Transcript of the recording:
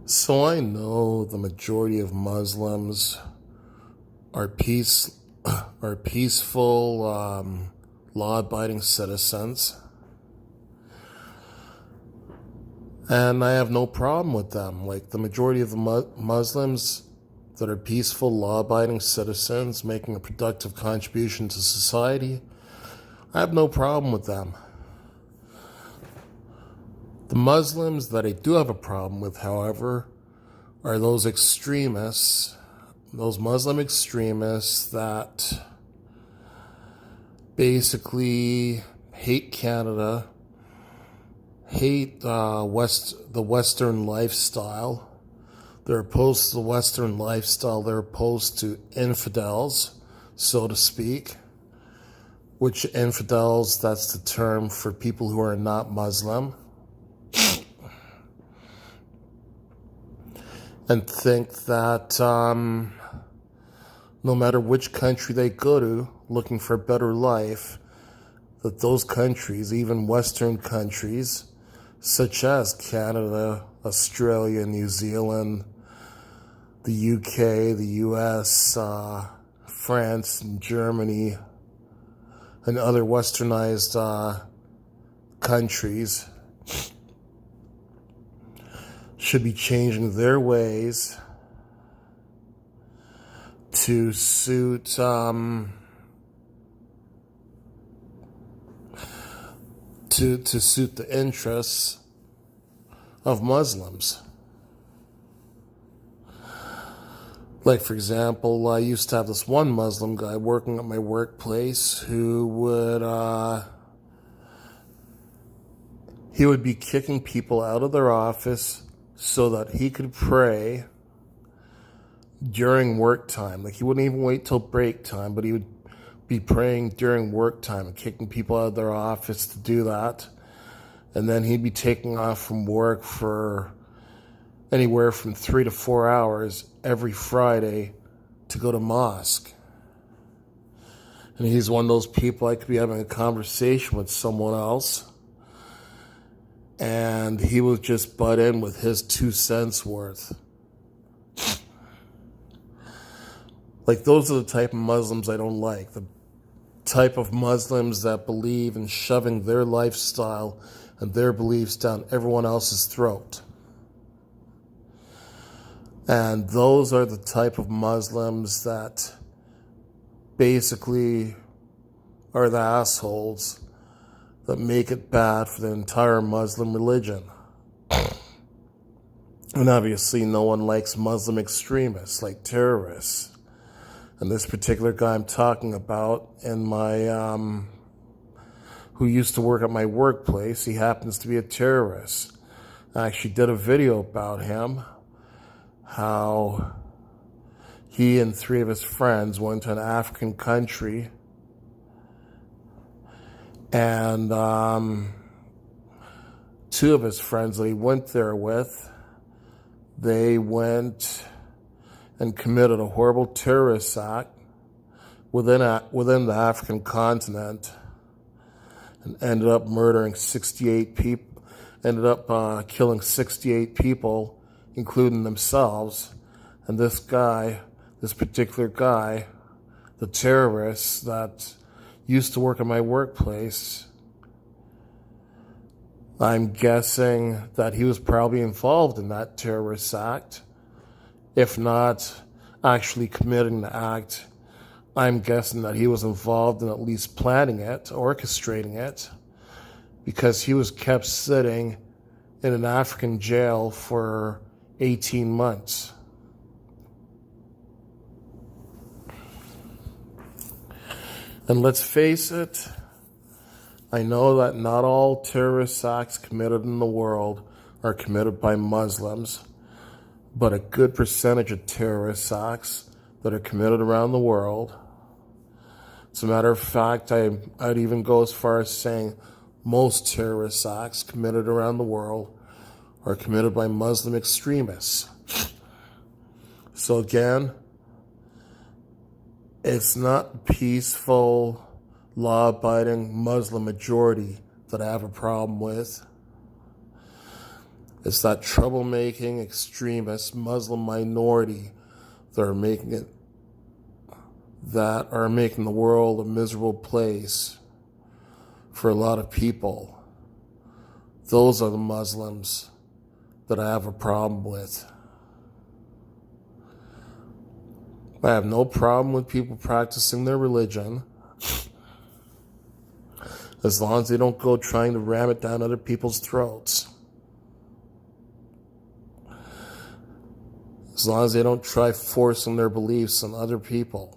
So I know the majority of Muslims are are peaceful, law-abiding citizens, and I have no problem with them. Like the majority of the Muslims that are peaceful, law-abiding citizens making a productive contribution to society, I have no problem with them. The Muslims that I do have a problem with, however, are those extremists, those Muslim extremists that basically hate Canada, hate the Western lifestyle. They're opposed to the Western lifestyle. They're opposed to infidels, so to speak. Which infidels, that's the term for people who are not Muslim. And think that no matter which country they go to looking for a better life, that those countries, even Western countries, such as Canada, Australia, New Zealand, the UK, the US, France, and Germany, and other westernized countries, should be changing their ways to suit to suit the interests of Muslims. Like, for example, I used to have this one Muslim guy working at my workplace who would be kicking people out of their office so that he could pray during work time. Like, he wouldn't even wait till break time, but he would be praying during work time and kicking people out of their office to do that. And then he'd be taking off from work for anywhere from 3 to 4 hours every Friday to go to mosque. And he's one of those people I could be having a conversation with someone else, and he would just butt in with his 2 cents worth. Like, those are the type of Muslims I don't like. The type of Muslims that believe in shoving their lifestyle and their beliefs down everyone else's throat. And those are the type of Muslims that basically are the assholes that make it bad for the entire Muslim religion. And obviously no one likes Muslim extremists, like terrorists. And this particular guy I'm talking about in my who used to work at my workplace, he happens to be a terrorist. I actually did a video about him, how he and 3 of his friends went to an African country, and 2 of his friends that he went there with, they went and committed a horrible terrorist act within the African continent, and ended up murdering 68 people, ended up killing 68 people, including themselves. And this particular guy, the terrorist that used to work at my workplace, I'm guessing that he was probably involved in that terrorist act. If not actually committing the act, I'm guessing that he was involved in at least planning it, orchestrating it, because he was kept sitting in an African jail for 18 months. And let's face it, I know that not all terrorist acts committed in the world are committed by Muslims, but a good percentage of terrorist acts that are committed around the world. As a matter of fact, I'd even go as far as saying most terrorist acts committed around the world are committed by Muslim extremists. So again, it's not peaceful, law-abiding Muslim majority that I have a problem with. It's that troublemaking extremist Muslim minority that are making the world a miserable place for a lot of people. Those are the Muslims that I have a problem with. I have no problem with people practicing their religion, as long as they don't go trying to ram it down other people's throats. As long as they don't try forcing their beliefs on other people.